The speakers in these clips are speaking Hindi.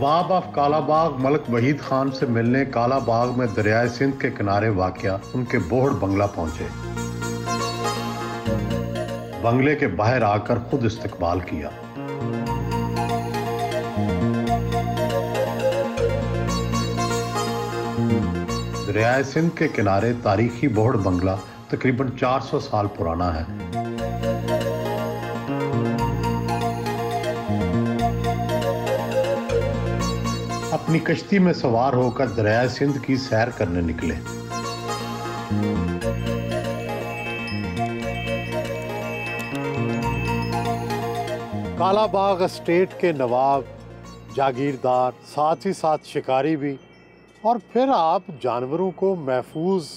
नवाब ऑफ कालाबाग मलिक वहीद खान से मिलने कालाबाग में दरियाए सिंध के किनारे वाक़या उनके बोहड़ बंगला पहुंचे। बंगले के बाहर आकर खुद इस्तकबाल किया। दरियाए सिंध के किनारे तारीखी बोहड़ बंगला तकरीबन 400 साल पुराना है। अपनी कश्ती में सवार होकर दरियाए सिंध की सैर करने निकले। कालाबाग एस्टेट के नवाब, जागीरदार, साथ ही साथ शिकारी भी, और फिर आप जानवरों को महफूज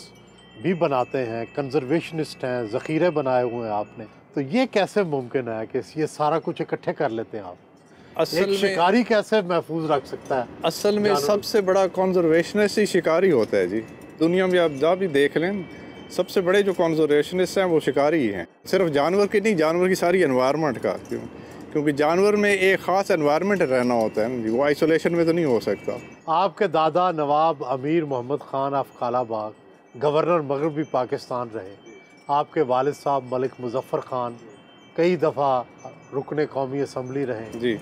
भी बनाते हैं, कंजर्वेशनिस्ट हैं, ज़ख़ीरे बनाए हुए हैं आपने। तो ये कैसे मुमकिन है कि ये सारा कुछ इकट्ठे कर लेते हैं आप? असल में शिकारी कैसे महफूज रख सकता है? असल में सबसे बड़ा कंजर्वेशनिस्ट ही शिकारी होता है जी। दुनिया में आप जहाँ भी देख लें, सबसे बड़े जो कंजर्वेशनिस्ट हैं वो शिकारी ही हैं। सिर्फ जानवर की नहीं, जानवर की सारी एनवायरनमेंट का, क्योंकि जानवर में एक ख़ास एनवायरनमेंट रहना होता है जी, वो आइसोलेशन में तो नहीं हो सकता। आपके दादा नवाब अमीर मोहम्मद ख़ान ऑफ कालाबाग गवर्नर मगरबी पाकिस्तान रहे। आपके वालिद साहब मलिक मुजफ्फर ख़ान कई दफ़ा रुकने कौमी असम्बली रहे जी।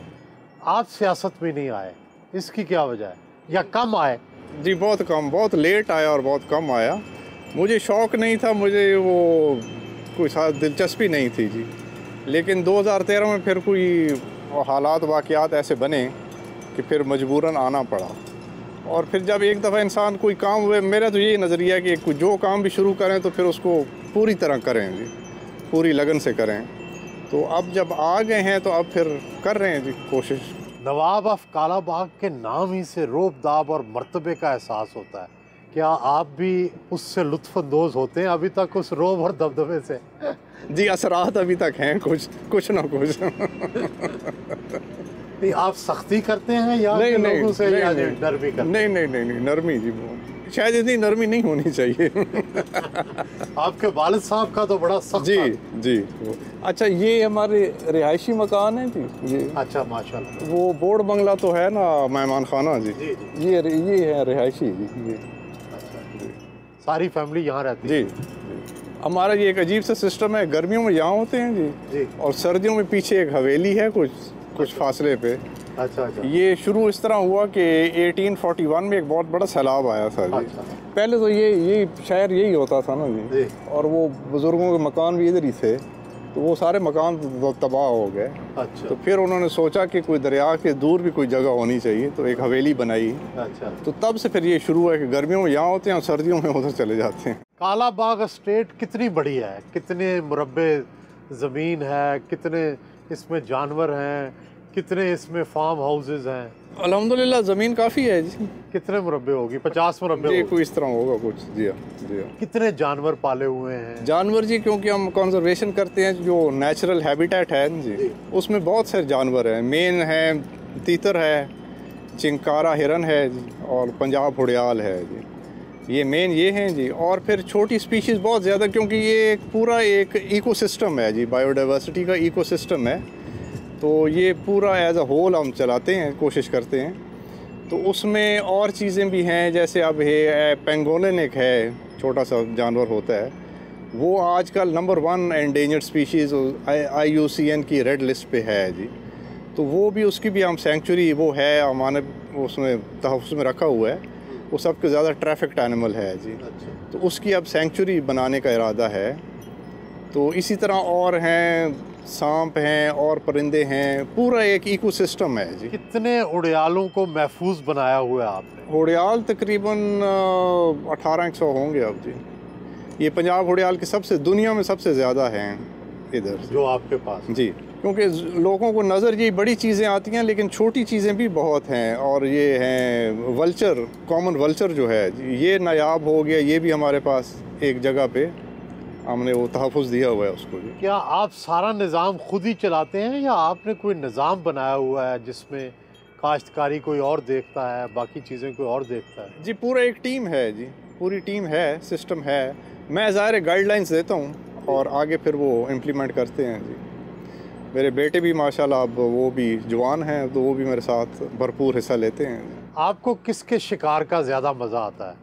आप सियासत में नहीं आए, इसकी क्या वजह है, या कम आए? जी बहुत कम, बहुत लेट आया और बहुत कम आया। मुझे शौक़ नहीं था, मुझे वो कोई साथ दिलचस्पी नहीं थी जी। लेकिन 2013 में फिर कोई हालात वाक़यात ऐसे बने कि फिर मजबूरन आना पड़ा। और फिर जब एक दफ़ा इंसान कोई काम हुए, मेरा तो यही नज़रिया है कि जो काम भी शुरू करें तो फिर उसको पूरी तरह करें जी, पूरी लगन से करें। तो अब जब आ गए हैं तो अब फिर कर रहे हैं जी कोशिश। नवाब ऑफ कालाबाग के नाम ही से रोब-दाब और मर्तबे का एहसास होता है। क्या आप भी उससे लुत्फ़अंदोज़ होते हैं अभी तक, उस रोब और दबदबे से? जी असरात अभी तक हैं, कुछ ना कुछ। नहीं, आप सख्ती करते हैं या नहीं, लोगों से नहीं, या नहीं, नरमी करते हैं? नहीं, नरमी जी, शायद इतनी नरमी नहीं होनी चाहिए। आपके वालिद साहब का तो बड़ा सख्त जी था। जी। अच्छा, ये हमारे रिहायशी मकान है जी ये। अच्छा, माशाल्लाह। वो बोर्ड बंगला तो है ना, मेहमान खाना जी, जी, जी। ये है रिहायशी जी ये। सारी फैमिली यहाँ रहती है? जी। हमारा ये एक अजीब सा सिस्टम है, गर्मियों में यहाँ होते हैं जी, और सर्दियों में पीछे एक हवेली है कुछ फासले पे। अच्छा। ये शुरू इस तरह हुआ कि 1841 में एक बहुत बड़ा सैलाब आया था जी। अच्छा। पहले तो ये शहर यही होता था ना जी, और वो बुज़ुर्गों के मकान भी इधर ही थे, तो वो सारे मकान तबाह हो गए। अच्छा। तो फिर उन्होंने सोचा कि कोई दरिया के दूर भी कोई जगह होनी चाहिए, तो एक हवेली बनाई। अच्छा। तो तब से फिर ये शुरू है कि गर्मियों में यहाँ होते हैं और सर्दियों में उधर चले जाते हैं। कालाबाग एस्टेट कितनी बड़ी है? कितने मुरब्बे ज़मीन है? कितने इसमें जानवर हैं? कितने इसमें फार्म हाउसेज हैं? अल्हम्दुलिल्लाह ज़मीन काफ़ी है जी। कितने मुरब्बे होगी? 50 मुरब्बे जी, होगी? कोई इस तरह होगा कुछ। जी हाँ। कितने जानवर पाले हुए हैं? जानवर जी, क्योंकि हम कंजर्वेशन करते हैं, जो नेचुरल हैबिटेट है जी, उसमें बहुत सारे जानवर हैं। मेन है तीतर है, चिंकारा हिरन है जी, और पंजाब हुड़याल है जी। ये मेन ये हैं जी। और फिर छोटी स्पीशीज़ बहुत ज़्यादा, क्योंकि ये पूरा एक इकोसिस्टम है जी, बायोडाइवर्सिटी का इकोसिस्टम है। तो ये पूरा एज अ होल हम चलाते हैं, कोशिश करते हैं। तो उसमें और चीज़ें भी हैं, जैसे अब है पेंगोलिन, एक है छोटा सा जानवर होता है, वो आजकल नंबर 1 एंडेंजर्ड स्पीशीज़ IUCN की रेड लिस्ट पे है जी। तो वो भी, उसकी भी हम सेंचुरी वो है हमारे उसमें तहफ़्फ़ुज़ में रखा हुआ है। वो सबसे ज़्यादा ट्रैफिक्ड एनिमल है जी। तो उसकी अब सेंचुरी बनाने का इरादा है। तो इसी तरह और हैं, सांप हैं और परिंदे हैं, पूरा एक इकोसिस्टम है जी। कितने उड़यालों को महफूज बनाया हुआ है आपने? उड़याल तकरीबन 1800 होंगे अब जी। ये पंजाब उड़याल के सबसे, दुनिया में सबसे ज़्यादा हैं इधर जो आपके पास जी। क्योंकि लोगों को नज़र ये बड़ी चीज़ें आती हैं, लेकिन छोटी चीज़ें भी बहुत हैं। और ये हैं वल्चर, कॉमन वल्चर जो है जी, ये नायाब हो गया। ये भी हमारे पास एक जगह पे हमने वो तहफ़्फ़ुज़ दिया हुआ है उसको जी। क्या आप सारा निज़ाम खुद ही चलाते हैं, या आपने कोई निज़ाम बनाया हुआ है जिसमें काश्तकारी कोई और देखता है, बाकी चीज़ें कोई और देखता है? जी, पूरा एक टीम है जी, पूरी टीम है, सिस्टम है। मैं ज़ाहिर गाइडलाइंस देता हूँ और आगे फिर वो इम्प्लीमेंट करते हैं जी। मेरे बेटे भी माशाल्लाह अब वो भी जवान हैं, तो वो भी मेरे साथ भरपूर हिस्सा लेते हैं। आपको किसके शिकार का ज़्यादा मज़ा आता है,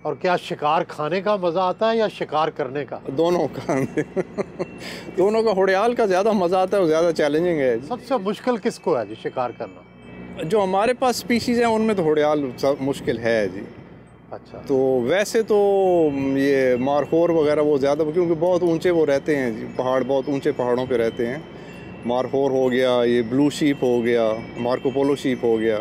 और क्या शिकार खाने का मज़ा आता है या शिकार करने का? दोनों का दोनों का होड़ियाल का ज़्यादा मज़ा आता है और ज़्यादा चैलेंजिंग है। सबसे मुश्किल किसको है जी शिकार करना? जो हमारे पास स्पीशीज़ हैं उनमें तो होड़ियाल मुश्किल है जी। अच्छा। तो वैसे तो ये मारखोर वगैरह वो ज़्यादा, क्योंकि बहुत ऊंचे वो रहते हैं जी, पहाड़ बहुत ऊंचे पहाड़ों पे रहते हैं। मारखोर हो गया, ये ब्लू शीप हो गया, मार्कोपोलो शीप हो गया,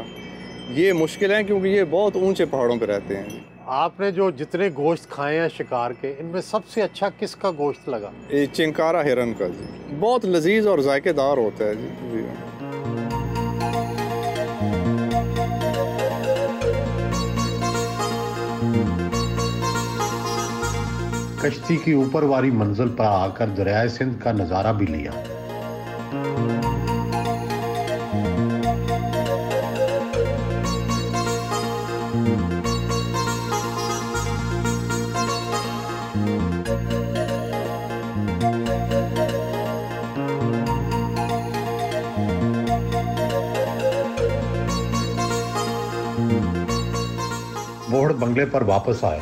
ये मुश्किल है क्योंकि ये बहुत ऊंचे पहाड़ों पे रहते हैं। आपने जो जितने गोश्त खाए हैं शिकार के, इनमें सबसे अच्छा किसका गोश्त लगा? ये चिंकारा हिरन का जी, बहुत लजीज और जायकेदार होता है जी। कश्ती की ऊपर वाली मंजिल पर आकर दरियाए सिंध का नज़ारा भी लिया। बोर्ड बंगले पर वापस आए।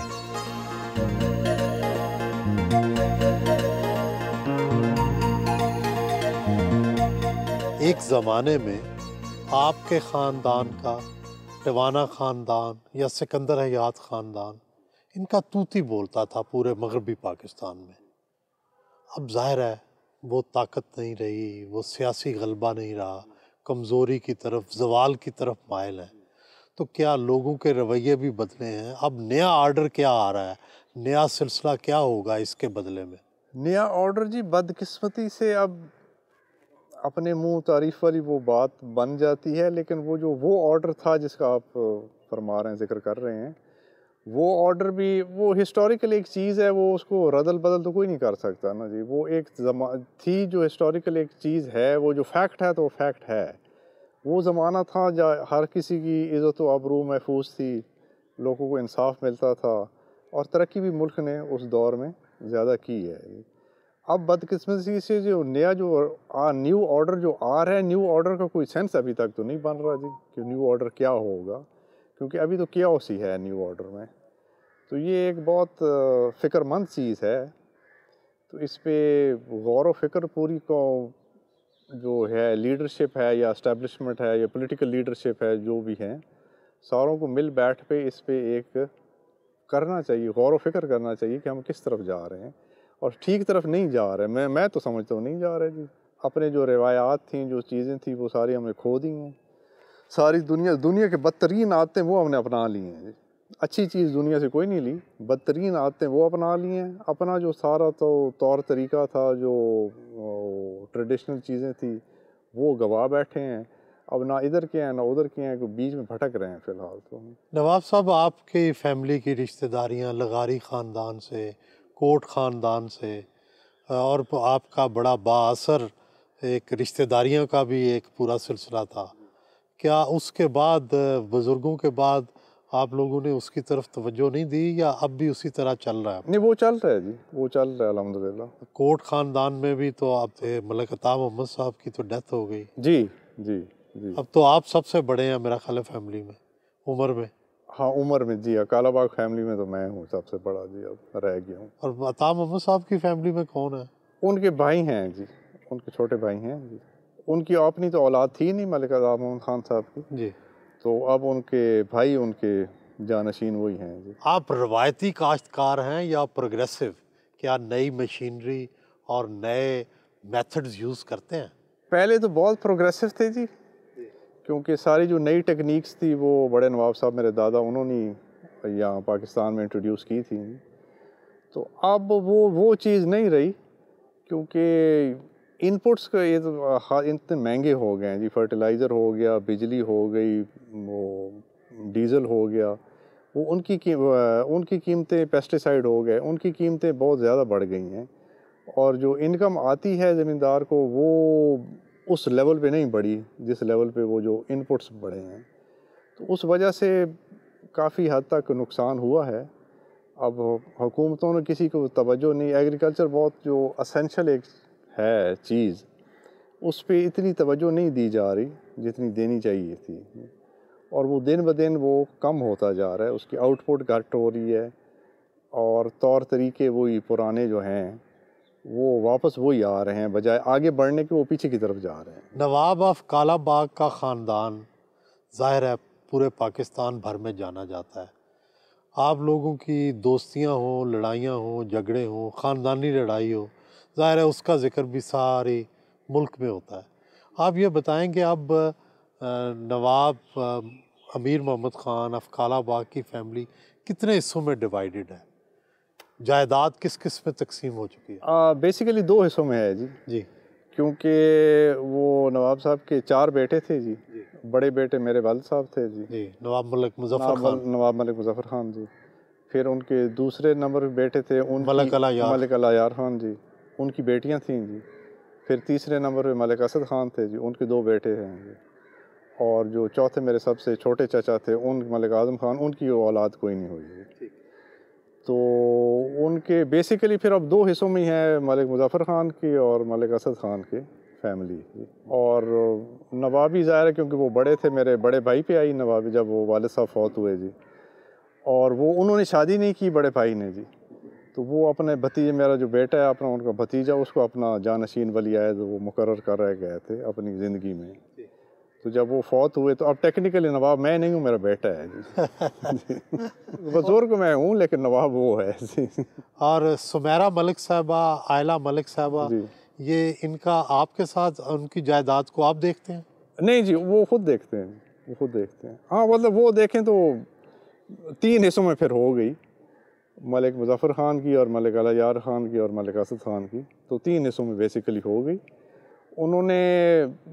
एक ज़माने में आपके ख़ानदान का, टिवाना ख़ानदान या सिकंदर हयात ख़ानदान, इनका तूती बोलता था पूरे मगरबी पाकिस्तान में। अब ज़ाहिर है वो ताकत नहीं रही, वो सियासी गलबा नहीं रहा, कमज़ोरी की तरफ, ज़वाल की तरफ माइल है। तो क्या लोगों के रवैये भी बदले हैं? अब नया आर्डर क्या आ रहा है, नया सिलसिला क्या होगा इसके बदले में? नया ऑर्डर जी, बदकिस्मती से अब अपने मुंह तारीफ वाली वो बात बन जाती है, लेकिन वो ऑर्डर था जिसका आप फरमा रहे हैं, जिक्र कर रहे हैं, वो ऑर्डर भी वो हिस्टोरिकल एक चीज़ है, वो उसको रदल बदल तो कोई नहीं कर सकता ना जी। वो एक थी जो हिस्टोरिकल एक चीज़ है, वो जो फैक्ट है तो वो फैक्ट है। वो ज़माना था जहाँ हर किसी की इज़्ज़त व आबरू महफूज थी, लोगों को इंसाफ मिलता था, और तरक्की भी मुल्क ने उस दौर में ज़्यादा की है। अब बदकिस्मती से जो न्यू ऑर्डर जो आ रहा है, न्यू ऑर्डर का कोई सेंस अभी तक तो नहीं बन रहा जी कि न्यू ऑर्डर क्या होगा, क्योंकि अभी तो कियाओस ही है न्यू ऑर्डर में। तो ये एक बहुत फ़िक्रमंद चीज़ है। तो इस पे गौर व फिक्र पूरी को जो है लीडरशिप है या इस्टेब्लिशमेंट है या पॉलिटिकल लीडरशिप है, जो भी हैं, सारों को मिल बैठ पे इस पे एक करना चाहिए, गौर व फिक्र करना चाहिए कि हम किस तरफ जा रहे हैं और ठीक तरफ नहीं जा रहे। मैं तो समझता हूँ नहीं जा रहे जी। अपने जो रिवायात थी, जो चीज़ें थी, वो सारी हमने खो दी हैं। सारी दुनिया के बदतरीन आदतें वो हमने अपना ली हैं जी। अच्छी चीज़ दुनिया से कोई नहीं ली, बदतरीन आदतें वो अपना ली हैं। अपना जो सारा तो तौर तरीका था, जो ट्रेडिशनल चीज़ें थी, वो गवा बैठे हैं। अब ना इधर के हैं ना उधर के हैं, बीच में भटक रहे हैं फ़िलहाल तो। नवाब साहब, आपकी फैमिली की रिश्तेदारियां लगारी ख़ानदान से, कोट ख़ानदान से, और आपका बड़ा बाअसर एक रिश्तेदारियों का भी एक पूरा सिलसिला था। क्या उसके बाद, बुज़ुर्गों के बाद, आप लोगों ने उसकी तरफ तवज्जो नहीं दी, या अब भी उसी तरह चल रहा है? नहीं, वो चल रहा है जी, वो चल रहा है अल्हम्दुलिल्लाह। कोट ख़ानदान में भी तो आप थे, मलिक अता मोहम्मद साहब की तो डेथ हो गई। जी जी जी। अब तो आप सबसे बड़े हैं मेरा ख्याल है फैमिली में, उम्र में। हाँ, उम्र में जी, कालाबाग फैमिली में तो मैं हूँ सबसे बड़ा जी, अब रह गया हूँ। और अता मोहम्मद साहब की फैमिली में कौन है? उनके भाई हैं जी, उनके छोटे भाई हैं जी। उनकी अपनी तो औलाद थी नहीं मलिक अता मोहम्मद खान साहब की जी। तो अब उनके भाई, उनके जानशीन वही हैं जी। आप रवायती काश्तकार हैं या प्रोग्रेसिव? क्या नई मशीनरी और नए मेथड्स यूज़ करते हैं? पहले तो बहुत प्रोग्रेसिव थे जी, क्योंकि सारी जो नई टेक्निक्स थी वो बड़े नवाब साहब मेरे दादा उन्होंने यहाँ पाकिस्तान में इंट्रोड्यूस की थी। तो अब वो चीज़ नहीं रही, क्योंकि इनपुट्स का ये तो इतने महंगे हो गए हैं जी। फर्टिलाइज़र हो गया, बिजली हो गई, वो डीज़ल हो गया, वो उनकी कीमतें, पेस्टिसाइड हो गए, उनकी कीमतें बहुत ज़्यादा बढ़ गई हैं। और जो इनकम आती है ज़मींदार को, वो उस लेवल पे नहीं बढ़ी जिस लेवल पे वो जो इनपुट्स बढ़े हैं। तो उस वजह से काफ़ी हद तक नुकसान हुआ है। अब हुकूमतों ने किसी को तवज्जो नहीं, एग्रीकल्चर बहुत जो असेंशियल एक है चीज़, उस पे इतनी तवज्जो नहीं दी जा रही जितनी देनी चाहिए थी, और वो दिन ब दिन वो कम होता जा रहा है, उसकी आउटपुट घट हो रही है और तौर तरीके वही पुराने जो हैं वो वापस वही आ रहे हैं, बजाय आगे बढ़ने के वो पीछे की तरफ जा रहे हैं। नवाब ऑफ कालाबाग का ख़ानदान ज़ाहिर है पूरे पाकिस्तान भर में जाना जाता है। आप लोगों की दोस्तियां हों, लड़ाइयाँ हों, झगड़े हों, ख़ानदानी लड़ाई हो, ज़ाहिर है उसका ज़िक्र भी सारे मुल्क में होता है। आप ये बताएं कि अब नवाब अमीर मोहम्मद ख़ान ऑफ कालाबाग की फ़ैमिली कितने हिस्सों में डिवाइडेड है? जायदाद किस किस में तकसीम हो चुकी है? बेसिकली 2 हिस्सों में है जी, क्योंकि वो नवाब साहब के 4 बेटे थे जी। बड़े बेटे मेरे वालिद साहब थे जी, नवाब मलिक मुज़फ़्फ़र खान। नवाब मलिक मुज़फ़्फ़र खान जी। फिर उनके दूसरे नंबर पे बेटे थे मलिक अलायार खान जी, उनकी बेटियां थीं जी। फिर तीसरे नंबर पे मलिक असद खान थे जी, उनके 2 बेटे हैं जी। और जो चौथे मेरे सबसे छोटे चाचा थे उन मलिक आज़म खान, उनकी औलाद कोई नहीं हुई जी। तो उनके बेसिकली फिर अब 2 हिस्सों में ही है, मलिक मुज़फ़्फ़र खान की और मलिक असद खान की फैमिली। और नवाबी ज़ाहिर है क्योंकि वो बड़े थे, मेरे बड़े भाई पे आई नवाबी जब वो वालिद साहब फौत हुए जी, और वो उन्होंने शादी नहीं की बड़े भाई ने जी। तो वो अपने भतीजे, मेरा जो बेटा है अपना, उनका भतीजा, उसको अपना जानशीन वली अहद वो मुकर्रर कर रह गए थे अपनी ज़िंदगी में। तो जब वो फौत हुए तो अब टेक्निकली नवाब मैं नहीं हूँ, मेरा बेटा है जी। बुजुर्ग मैं हूँ लेकिन नवाब वो है जी। और सुमेरा मलिक साहबा, आयला मलिक साहबा, ये इनका आपके साथ उनकी जायदाद को आप देखते हैं? नहीं जी, वो खुद देखते हैं, वो खुद देखते हैं। हाँ मतलब वो देखें तो 3 हिस्सों में फिर हो गई, मलिक मुज़फ़्फ़र खान की और मलिक अलायार खान की और मलिक असद खान की, तो 3 हिस्सों में बेसिकली हो गई। उन्होंने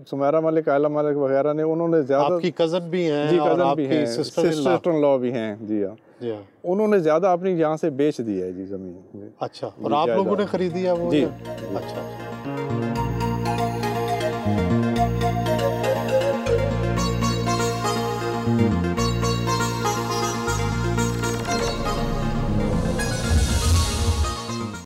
सुमेरा मलिक, आयला मलिक वगैरह ने, उन्होंने ज़्यादा, आपकी कज़न भी हैं जी और कज़न भी आपकी हैं, सिस्टर इन लॉ भी हैं जी। हाँ, उन्होंने ज़्यादा अपनी यहाँ से बेच दी है जी ज़मीन। अच्छा, और आप लोगों ने खरीदी है वो? जी। अच्छा।